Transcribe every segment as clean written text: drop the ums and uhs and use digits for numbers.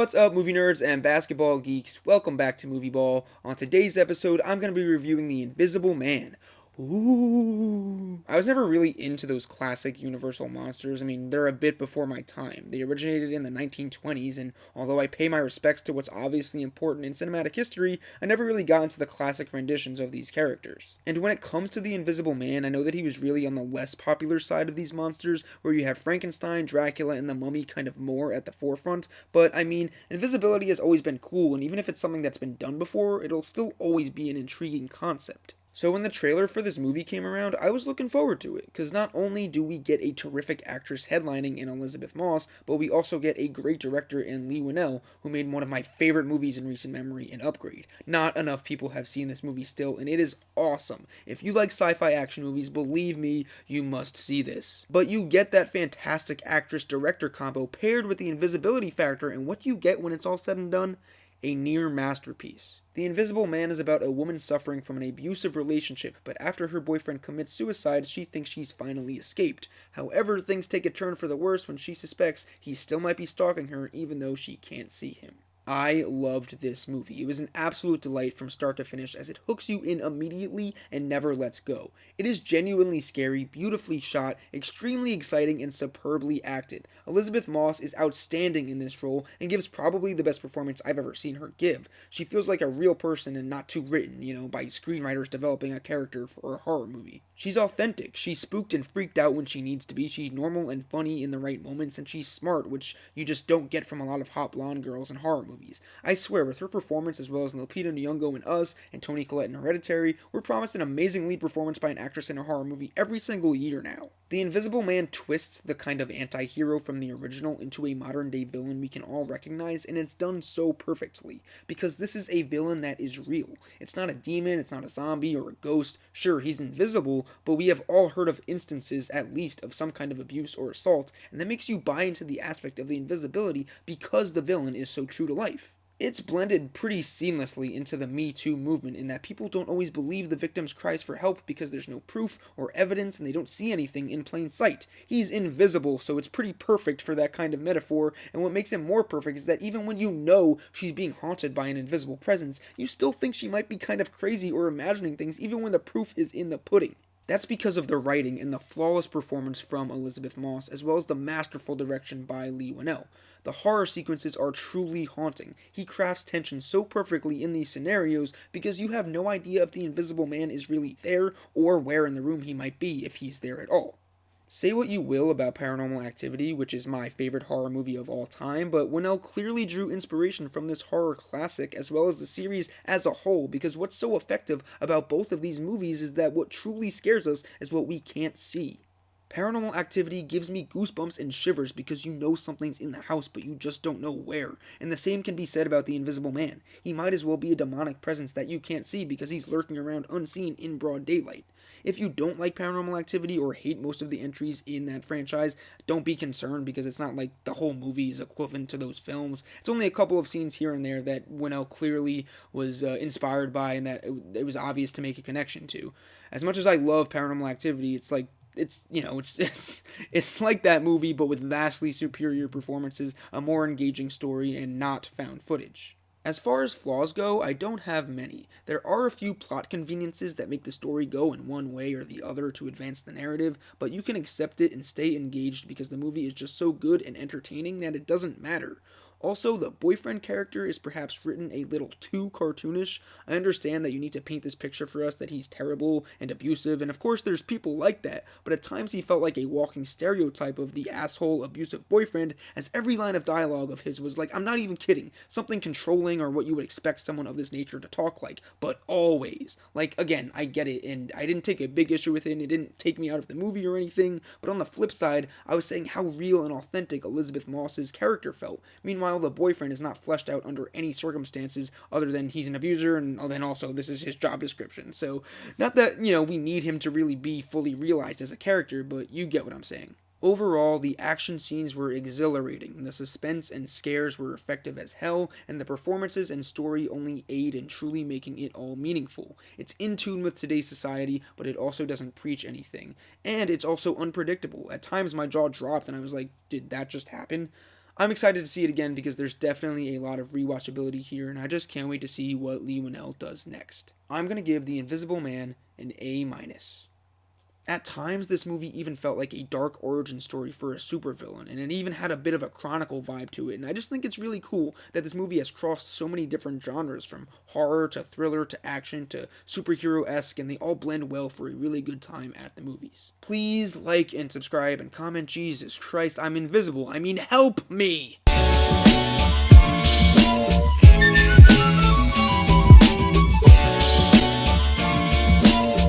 What's up, movie nerds and basketball geeks? Welcome back to Movie Ball. On today's episode, I'm going to be reviewing The Invisible Man. Ooh. I was never really into those classic Universal monsters. I mean, they're a bit before my time. They originated in the 1920s, and although I pay my respects to what's obviously important in cinematic history, I never really got into the classic renditions of these characters. And when it comes to The Invisible Man, I know that he was really on the less popular side of these monsters, where you have Frankenstein, Dracula, and the Mummy kind of more at the forefront, but I mean, invisibility has always been cool, and even if it's something that's been done before, it'll still always be an intriguing concept. So when the trailer for this movie came around, I was looking forward to it, because not only do we get a terrific actress headlining in Elisabeth Moss, but we also get a great director in Leigh Whannell, who made one of my favorite movies in recent memory, in Upgrade. Not enough people have seen this movie still, and it is awesome. If you like sci-fi action movies, believe me, you must see this. But you get that fantastic actress-director combo paired with the invisibility factor, and what do you get when it's all said and done? A near masterpiece. The Invisible Man is about a woman suffering from an abusive relationship, but after her boyfriend commits suicide, she thinks she's finally escaped. However, things take a turn for the worse when she suspects he still might be stalking her even though she can't see him. I loved this movie. It was an absolute delight from start to finish as it hooks you in immediately and never lets go. It is genuinely scary, beautifully shot, extremely exciting, and superbly acted. Elisabeth Moss is outstanding in this role and gives probably the best performance I've ever seen her give. She feels like a real person and not too written, by screenwriters developing a character for a horror movie. She's authentic. She's spooked and freaked out when she needs to be. She's normal and funny in the right moments, and she's smart, which you just don't get from a lot of hot blonde girls in horror movies. I swear, with her performance as well as Lupita Nyong'o in Us and Toni Collette in Hereditary, we're promised an amazing lead performance by an actress in a horror movie every single year now. The Invisible Man twists the kind of anti-hero from the original into a modern-day villain we can all recognize, and it's done so perfectly, because this is a villain that is real. It's not a demon, it's not a zombie or a ghost. Sure, he's invisible, but we have all heard of instances, at least, of some kind of abuse or assault, and that makes you buy into the aspect of the invisibility because the villain is so true to life. It's blended pretty seamlessly into the Me Too movement in that people don't always believe the victim's cries for help because there's no proof or evidence and they don't see anything in plain sight. He's invisible, so it's pretty perfect for that kind of metaphor, and what makes him more perfect is that even when you know she's being haunted by an invisible presence, you still think she might be kind of crazy or imagining things even when the proof is in the pudding. That's because of the writing and the flawless performance from Elisabeth Moss, as well as the masterful direction by Leigh Whannell. The horror sequences are truly haunting. He crafts tension so perfectly in these scenarios because you have no idea if the Invisible Man is really there or where in the room he might be if he's there at all. Say what you will about Paranormal Activity, which is my favorite horror movie of all time, but Whannell clearly drew inspiration from this horror classic as well as the series as a whole, because what's so effective about both of these movies is that what truly scares us is what we can't see. Paranormal Activity gives me goosebumps and shivers because you know something's in the house but you just don't know where, and the same can be said about the Invisible Man. He might as well be a demonic presence that you can't see because he's lurking around unseen in broad daylight. If you don't like Paranormal Activity or hate most of the entries in that franchise, don't be concerned because it's not like the whole movie is equivalent to those films. It's only a couple of scenes here and there that Whannell clearly was inspired by and that it was obvious to make a connection to. As much as I love Paranormal Activity, it's like it's like that movie, but with vastly superior performances, a more engaging story, and not found footage. As far as flaws go, I don't have many. There are a few plot conveniences that make the story go in one way or the other to advance the narrative, but you can accept it and stay engaged because the movie is just so good and entertaining that it doesn't matter. Also, the boyfriend character is perhaps written a little too cartoonish. I understand that you need to paint this picture for us that he's terrible and abusive, and of course there's people like that, but at times he felt like a walking stereotype of the asshole, abusive boyfriend, as every line of dialogue of his was like, I'm not even kidding, something controlling or what you would expect someone of this nature to talk like, but always. Like, again, I get it, and I didn't take a big issue with it, and it didn't take me out of the movie or anything, but on the flip side, I was saying how real and authentic Elisabeth Moss's character felt. Meanwhile, the boyfriend is not fleshed out under any circumstances other than he's an abuser, and then also this is his job description. So, not that, we need him to really be fully realized as a character, but you get what I'm saying. Overall, the action scenes were exhilarating, the suspense and scares were effective as hell, and the performances and story only aid in truly making it all meaningful. It's in tune with today's society, but it also doesn't preach anything. And it's also unpredictable. At times my jaw dropped and I was like, did that just happen? I'm excited to see it again because there's definitely a lot of rewatchability here, and I just can't wait to see what Leigh Whannell does next. I'm going to give The Invisible Man an A-. At times, this movie even felt like a dark origin story for a supervillain, and it even had a bit of a chronicle vibe to it, and I just think it's really cool that this movie has crossed so many different genres, from horror to thriller to action to superhero-esque, and they all blend well for a really good time at the movies. Please like and subscribe and comment. Jesus Christ, I'm invisible. I mean, help me!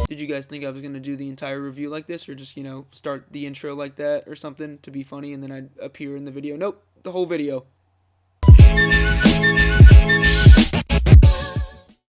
Did you guys think I was going to do the entire review like this, or just, start the intro like that or something to be funny and then I'd appear in the video? Nope, the whole video.